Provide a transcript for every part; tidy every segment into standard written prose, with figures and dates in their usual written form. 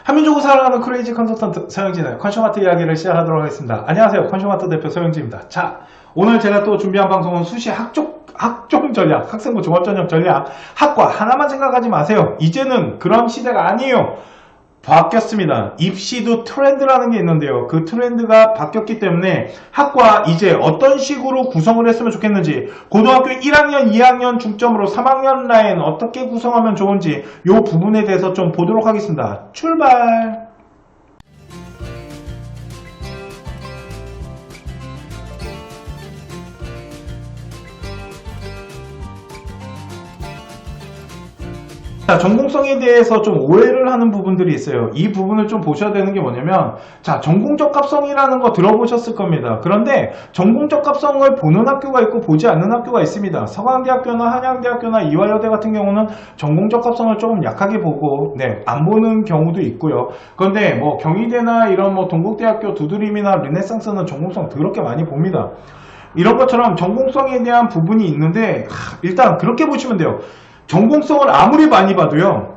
한민족을 사랑하는 크레이지 컨설턴트 서영진의 컨슈마트 이야기를 시작하도록 하겠습니다. 안녕하세요. 컨슈마트 대표 서영진입니다. 자, 오늘 제가 또 준비한 방송은 수시 학종 전략, 학생부 종합전형 전략, 학과 하나만 생각하지 마세요. 이제는 그런 시대가 아니에요. 바뀌었습니다. 입시도 트렌드라는 게 있는데요. 그 트렌드가 바뀌었기 때문에 학과 이제 어떤 식으로 구성을 했으면 좋겠는지, 고등학교 1학년, 2학년 중점으로 3학년 라인 어떻게 구성하면 좋은지 이 부분에 대해서 좀 보도록 하겠습니다. 출발! 자, 전공성에 대해서 좀 오해를 하는 부분들이 있어요. 이 부분을 좀 보셔야 되는 게 뭐냐면, 자, 전공적합성이라는 거 들어보셨을 겁니다. 그런데 전공적합성을 보는 학교가 있고 보지 않는 학교가 있습니다. 서강대학교나 한양대학교나 이화여대 같은 경우는 전공적합성을 조금 약하게 보고, 안 보는 경우도 있고요. 그런데 뭐 경희대나 이런 뭐 동국대학교, 두드림이나 르네상스는 전공성 더럽게 많이 봅니다. 이런 것처럼 전공성에 대한 부분이 있는데, 일단 그렇게 보시면 돼요. 전공성을 아무리 많이 봐도요,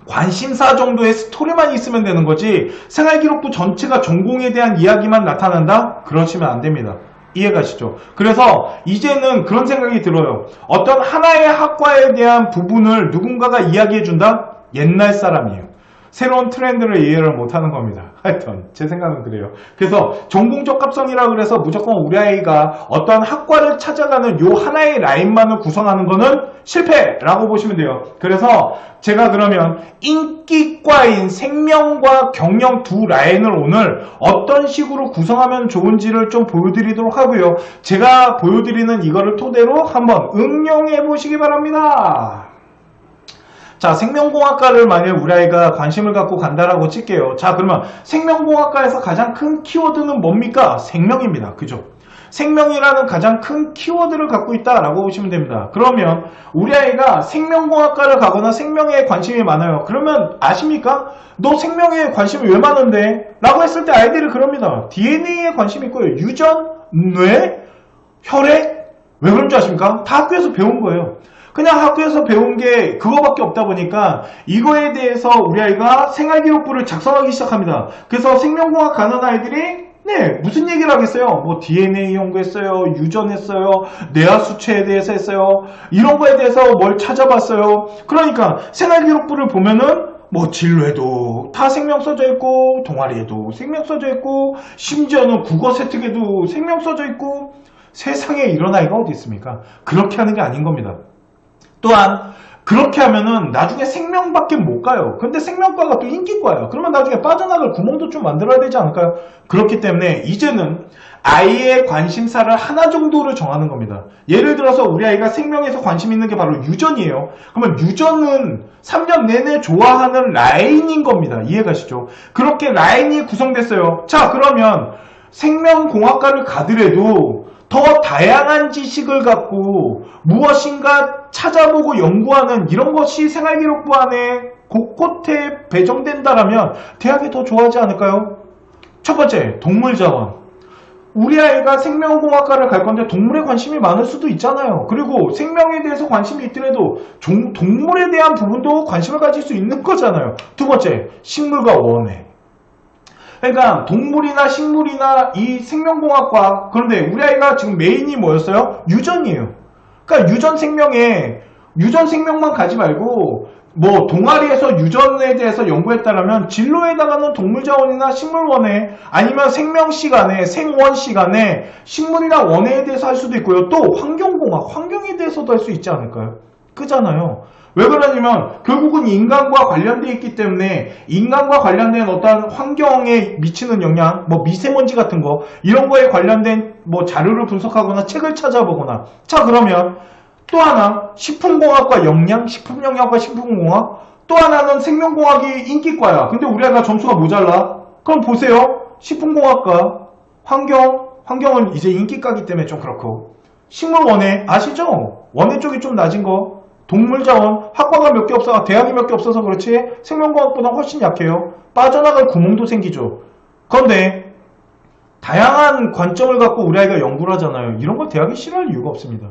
관심사 정도의 스토리만 있으면 되는 거지 생활기록부 전체가 전공에 대한 이야기만 나타난다? 그러시면 안 됩니다. 이해가시죠? 그래서 이제는 그런 생각이 들어요. 어떤 하나의 학과에 대한 부분을 누군가가 이야기해준다? 옛날 사람이에요. 새로운 트렌드를 이해를 못하는 겁니다. 하여튼 제 생각은 그래요. 그래서 전공적합성이라 그래서 무조건 우리 아이가 어떤 학과를 찾아가는 요 하나의 라인만을 구성하는 거는 실패라고 보시면 돼요. 그래서 제가 그러면 인기과인 생명과 경영 두 라인을 오늘 어떤 식으로 구성하면 좋은지를 좀 보여드리도록 하고요. 제가 보여드리는 이거를 토대로 한번 응용해 보시기 바랍니다. 자, 생명공학과를 만약 우리 아이가 관심을 갖고 간다라고 칠게요. 자, 그러면 생명공학과에서 가장 큰 키워드는 뭡니까? 생명입니다. 그죠? 생명이라는 가장 큰 키워드를 갖고 있다라고 보시면 됩니다. 그러면 우리 아이가 생명공학과를 가거나 생명에 관심이 많아요. 그러면 아십니까? 너 생명에 관심이 왜 많은데? 라고 했을 때 아이들이 그럽니다. DNA에 관심이 있고요. 유전, 뇌, 혈액? 왜 그런 줄 아십니까? 다 학교에서 배운 거예요. 그냥 학교에서 배운 게 그거밖에 없다 보니까 이거에 대해서 우리 아이가 생활기록부를 작성하기 시작합니다. 그래서 생명공학 가는 아이들이 무슨 얘기를 하겠어요? 뭐 DNA 연구했어요, 유전했어요, 뇌하수체에 대해서 했어요, 이런 거에 대해서 뭘 찾아봤어요. 그러니까 생활기록부를 보면은 뭐 진로에도 다 생명 써져 있고, 동아리에도 생명 써져 있고, 심지어는 국어 세특에도 생명 써져 있고, 세상에 이런 아이가 어디 있습니까? 그렇게 하는 게 아닌 겁니다. 또한 그렇게 하면은 나중에 생명밖에 못 가요. 근데 생명과가 또 인기과예요. 그러면 나중에 빠져나갈 구멍도 좀 만들어야 되지 않을까요? 그렇기 때문에 이제는 아이의 관심사를 하나 정도를 정하는 겁니다. 예를 들어서 우리 아이가 생명에서 관심 있는 게 바로 유전이에요. 그러면 유전은 3년 내내 좋아하는 라인인 겁니다. 이해가시죠? 그렇게 라인이 구성됐어요. 자, 그러면 생명공학과를 가더라도 더 다양한 지식을 갖고 무엇인가 찾아보고 연구하는 이런 것이 생활기록부 안에 곳곳에 배정된다라면 대학이 더 좋아하지 않을까요? 첫 번째, 동물자원. 우리 아이가 생명공학과를 갈 건데 동물에 관심이 많을 수도 있잖아요. 그리고 생명에 대해서 관심이 있더라도 동물에 대한 부분도 관심을 가질 수 있는 거잖아요. 두 번째, 식물과 원예. 그러니까 동물이나 식물이나 이 생명공학과, 그런데 우리 아이가 지금 메인이 뭐였어요? 유전이에요. 그러니까 유전 생명만 가지 말고 뭐 동아리에서 유전에 대해서 연구했다라면 진로에다가는 동물자원이나 식물원에, 아니면 생명 시간에, 생원 시간에 식물이나 원예에 대해서 할 수도 있고요. 또 환경공학, 환경에 대해서도 할 수 있지 않을까요? 그잖아요. 왜 그러냐면 결국은 인간과 관련되어 있기 때문에 인간과 관련된 어떤 환경에 미치는 영향, 뭐 미세먼지 같은 거, 이런 거에 관련된 뭐 자료를 분석하거나 책을 찾아보거나. 자, 그러면 또 하나 식품공학과 영양, 식품영양과 식품공학, 또 하나는 생명공학이 인기과야. 근데 우리 아이가 점수가 모자라. 그럼 보세요. 식품공학과, 환경은 이제 인기과기 때문에 좀 그렇고, 식물원예 아시죠? 원예 쪽이 좀 낮은 거. 동물자원, 학과가 몇 개 없어, 대학이 몇 개 없어서 그렇지 생명공학보다 훨씬 약해요. 빠져나갈 구멍도 생기죠. 그런데 다양한 관점을 갖고 우리 아이가 연구를 하잖아요. 이런 걸 대학이 싫어할 이유가 없습니다.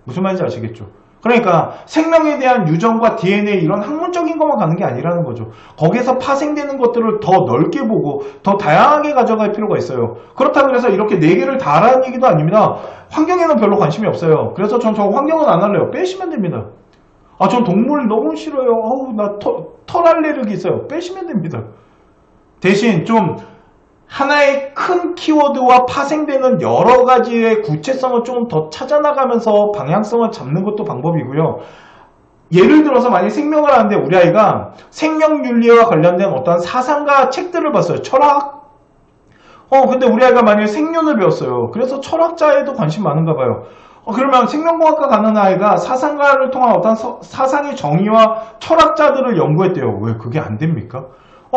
무슨 말인지 아시겠죠? 그러니까 생명에 대한 유전과 DNA 이런 학문적인 것만 가는 게 아니라는 거죠. 거기서 파생되는 것들을 더 넓게 보고 더 다양하게 가져갈 필요가 있어요. 그렇다고 해서 이렇게 네 개를 다 하라는 얘기도 아닙니다. 환경에는 별로 관심이 없어요. 그래서 전 저 환경은 안 할래요. 빼시면 됩니다. 아, 전 동물 너무 싫어요. 어우, 나 털 알레르기 있어요. 빼시면 됩니다. 대신 좀 하나의 큰 키워드와 파생되는 여러 가지의 구체성을 좀 더 찾아나가면서 방향성을 잡는 것도 방법이고요. 예를 들어서 만약 생명을 하는데 우리 아이가 생명윤리와 관련된 어떤 사상가 책들을 봤어요. 철학? 근데 우리 아이가 만약에 생륜을 배웠어요. 그래서 철학자에도 관심 많은가 봐요. 그러면 생명공학과 가는 아이가 사상가를 통한 어떤 사상의 정의와 철학자들을 연구했대요. 왜 그게 안 됩니까?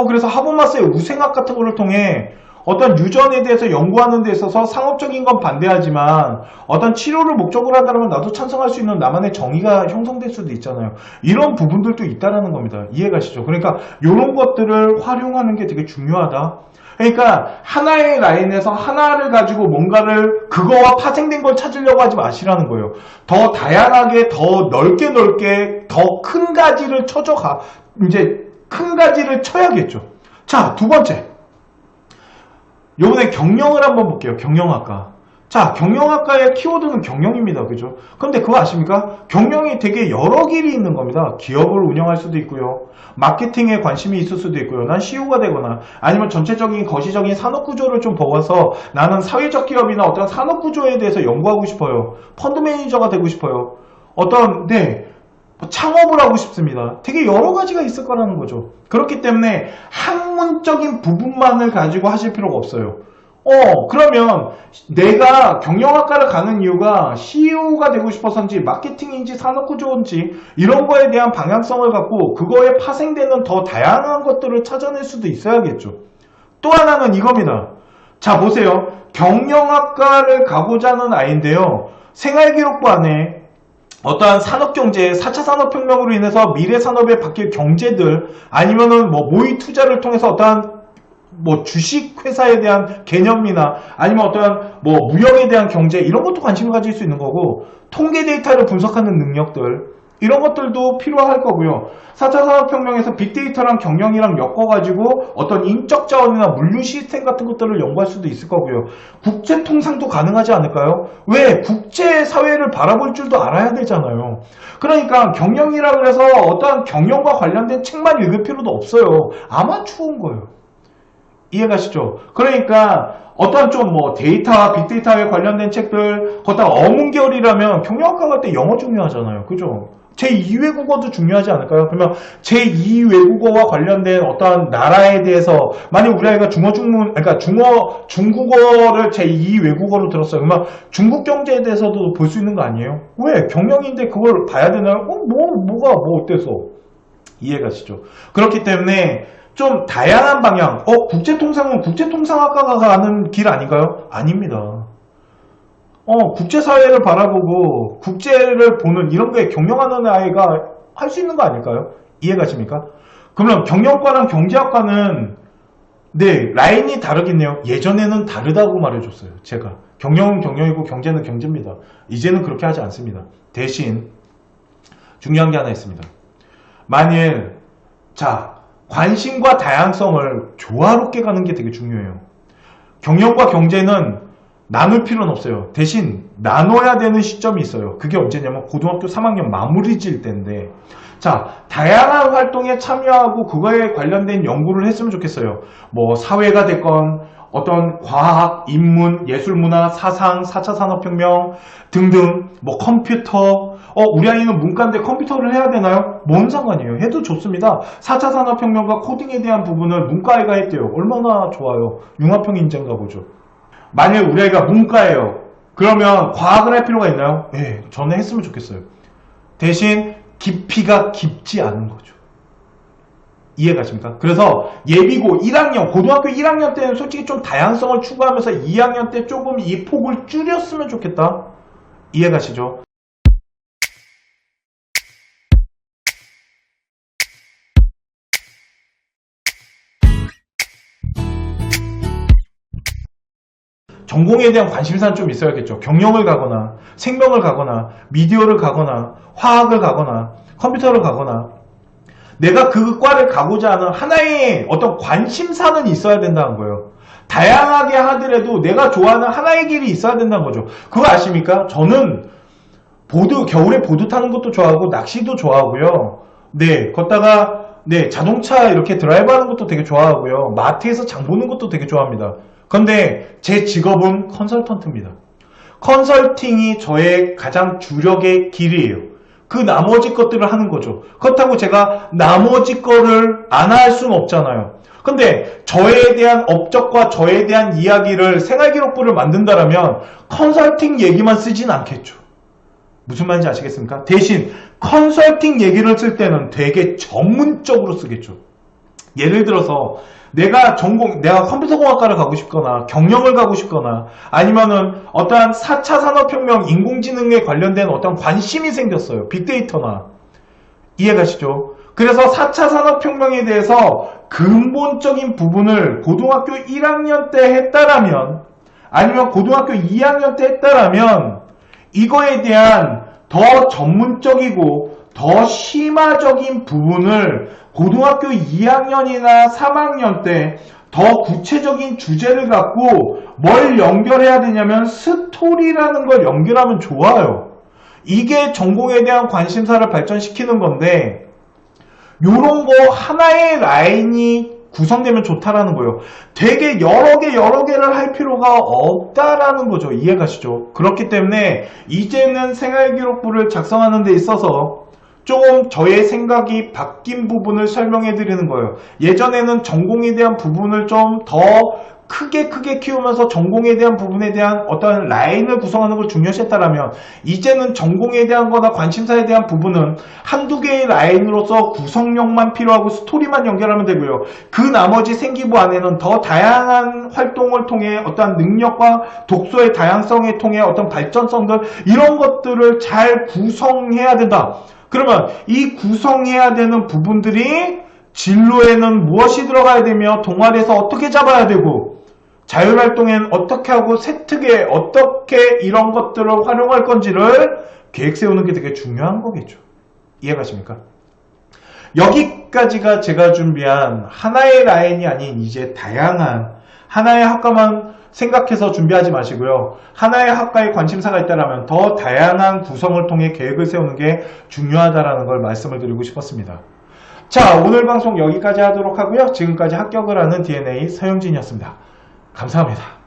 그래서 하버마스의 우생학 같은 거를 통해 어떤 유전에 대해서 연구하는 데 있어서 상업적인 건 반대하지만 어떤 치료를 목적으로 한다면 나도 찬성할 수 있는 나만의 정의가 형성될 수도 있잖아요. 이런 부분들도 있다라는 겁니다. 이해가시죠? 그러니까 이런 것들을 활용하는 게 되게 중요하다. 그러니까 하나의 라인에서 하나를 가지고 뭔가를 그거와 파생된 걸 찾으려고 하지 마시라는 거예요. 더 다양하게 더 넓게 더 큰 가지를 쳐줘가 이제 큰 가지를 쳐야겠죠. 자, 두 번째. 요번에 경영을 한번 볼게요. 경영학과. 자, 경영학과의 키워드는 경영입니다. 그죠? 그런데 그거 아십니까? 경영이 되게 여러 길이 있는 겁니다. 기업을 운영할 수도 있고요. 마케팅에 관심이 있을 수도 있고요. 난 CEO가 되거나 아니면 전체적인 거시적인 산업구조를 좀 보아서 나는 사회적 기업이나 어떤 산업구조에 대해서 연구하고 싶어요. 펀드 매니저가 되고 싶어요. 창업을 하고 싶습니다. 되게 여러 가지가 있을 거라는 거죠. 그렇기 때문에 학문적인 부분만을 가지고 하실 필요가 없어요. 그러면 내가 경영학과를 가는 이유가 CEO가 되고 싶어서인지 마케팅인지 산업구조인지 이런 거에 대한 방향성을 갖고 그거에 파생되는 더 다양한 것들을 찾아낼 수도 있어야겠죠. 또 하나는 이겁니다. 자, 보세요. 경영학과를 가고자 하는 아이인데요. 생활기록부 안에 어떠한 산업경제, 4차 산업혁명으로 인해서 미래 산업에 바뀔 경제들, 아니면은 모의 투자를 통해서 어떠한 주식회사에 대한 개념이나 아니면 어떠한 무역에 대한 경제, 이런 것도 관심을 가질 수 있는 거고, 통계 데이터를 분석하는 능력들, 이런 것들도 필요할 거고요. 4차 산업혁명에서 빅데이터랑 경영이랑 엮어가지고 어떤 인적 자원이나 물류 시스템 같은 것들을 연구할 수도 있을 거고요. 국제 통상도 가능하지 않을까요? 왜? 국제 사회를 바라볼 줄도 알아야 되잖아요. 그러니까 경영이라 그래서 어떤 경영과 관련된 책만 읽을 필요도 없어요. 아마추어인 거예요. 이해가시죠? 그러니까 어떤 데이터와 빅데이터에 관련된 책들, 거기다가 어문계열이라면 경영학과 갈 때 영어 중요하잖아요. 그죠? 제2외국어도 중요하지 않을까요? 그러면 제2외국어와 관련된 어떠한 나라에 대해서, 만약 우리 아이가 중국어를 제2외국어로 들었어요. 그러면 중국 경제에 대해서도 볼 수 있는 거 아니에요? 왜? 경영인데 그걸 봐야 되나요? 뭐가 어때서? 이해가시죠? 그렇기 때문에 좀 다양한 방향, 국제통상은 국제통상학과가 가는 길 아닌가요? 아닙니다. 국제사회를 바라보고 국제를 보는 이런 거에 경영하는 아이가 할 수 있는 거 아닐까요? 이해가십니까? 그러면 경영과랑 경제학과는 라인이 다르겠네요. 예전에는 다르다고 말해줬어요. 제가 경영은 경영이고 경제는 경제입니다. 이제는 그렇게 하지 않습니다. 대신 중요한 게 하나 있습니다. 만일 관심과 다양성을 조화롭게 가는 게 되게 중요해요. 경영과 경제는 나눌 필요는 없어요. 대신 나눠야 되는 시점이 있어요. 그게 언제냐면 고등학교 3학년 마무리 질 때인데, 다양한 활동에 참여하고 그거에 관련된 연구를 했으면 좋겠어요. 사회가 됐건 어떤 과학, 인문, 예술문화, 사상, 4차 산업혁명 등등, 컴퓨터, 우리 아이는 문과인데 컴퓨터를 해야 되나요? 뭔 상관이에요? 해도 좋습니다. 4차 산업혁명과 코딩에 대한 부분을 문과아이가 했대요. 얼마나 좋아요. 융합형 인재인가 보죠. 만약 우리 아이가 문과예요. 그러면 과학을 할 필요가 있나요? 저는 했으면 좋겠어요. 대신 깊이가 깊지 않은 거죠. 이해가십니까? 그래서 예비고 1학년, 고등학교 1학년 때는 솔직히 좀 다양성을 추구하면서 2학년 때 조금 이 폭을 줄였으면 좋겠다. 이해가시죠? 전공에 대한 관심사는 좀 있어야겠죠. 경영을 가거나 생명을 가거나 미디어를 가거나 화학을 가거나 컴퓨터를 가거나 내가 그 과를 가고자 하는 하나의 어떤 관심사는 있어야 된다는 거예요. 다양하게 하더라도 내가 좋아하는 하나의 길이 있어야 된다는 거죠. 그거 아십니까? 저는 겨울에 보드 타는 것도 좋아하고 낚시도 좋아하고요. 네, 걷다가 자동차 이렇게 드라이브 하는 것도 되게 좋아하고요. 마트에서 장 보는 것도 되게 좋아합니다. 근데 제 직업은 컨설턴트입니다. 컨설팅이 저의 가장 주력의 길이에요. 그 나머지 것들을 하는 거죠. 그렇다고 제가 나머지 거를 안 할 수는 없잖아요. 근데 저에 대한 업적과 저에 대한 이야기를 생활기록부를 만든다라면 컨설팅 얘기만 쓰진 않겠죠. 무슨 말인지 아시겠습니까? 대신 컨설팅 얘기를 쓸 때는 되게 전문적으로 쓰겠죠. 예를 들어서 내가 컴퓨터공학과를 가고 싶거나 경영을 가고 싶거나 아니면은 어떠한 4차 산업혁명 인공지능에 관련된 어떤 관심이 생겼어요. 빅데이터나. 이해가시죠? 그래서 4차 산업혁명에 대해서 근본적인 부분을 고등학교 1학년 때 했다라면 아니면 고등학교 2학년 때 했다라면 이거에 대한 더 전문적이고 더 심화적인 부분을 고등학교 2학년이나 3학년 때 더 구체적인 주제를 갖고 뭘 연결해야 되냐면 스토리라는 걸 연결하면 좋아요. 이게 전공에 대한 관심사를 발전시키는 건데 요런 거 하나의 라인이 구성되면 좋다라는 거예요. 되게 여러 개를 할 필요가 없다라는 거죠. 이해가시죠? 그렇기 때문에 이제는 생활기록부를 작성하는 데 있어서 좀 저의 생각이 바뀐 부분을 설명해 드리는 거예요. 예전에는 전공에 대한 부분을 좀 더 크게 키우면서 전공에 대한 부분에 대한 어떤 라인을 구성하는 걸 중요시했다라면 이제는 전공에 대한 거나 관심사에 대한 부분은 한두 개의 라인으로서 구성력만 필요하고 스토리만 연결하면 되고요. 그 나머지 생기부 안에는 더 다양한 활동을 통해 어떤 능력과 독서의 다양성에 통해 어떤 발전성들 이런 것들을 잘 구성해야 된다. 그러면 이 구성해야 되는 부분들이 진로에는 무엇이 들어가야 되며 동아리에서 어떻게 잡아야 되고 자율활동엔 어떻게 하고 세특에 어떻게 이런 것들을 활용할 건지를 계획 세우는 게 되게 중요한 거겠죠. 이해가십니까? 여기까지가 제가 준비한 하나의 라인이 아닌 이제 다양한 하나의 학과만 생각해서 준비하지 마시고요. 하나의 학과에 관심사가 있다면 더 다양한 구성을 통해 계획을 세우는 게 중요하다는 걸 말씀을 드리고 싶었습니다. 자, 오늘 방송 여기까지 하도록 하고요. 지금까지 합격을 하는 DNA 서영진이었습니다. 감사합니다.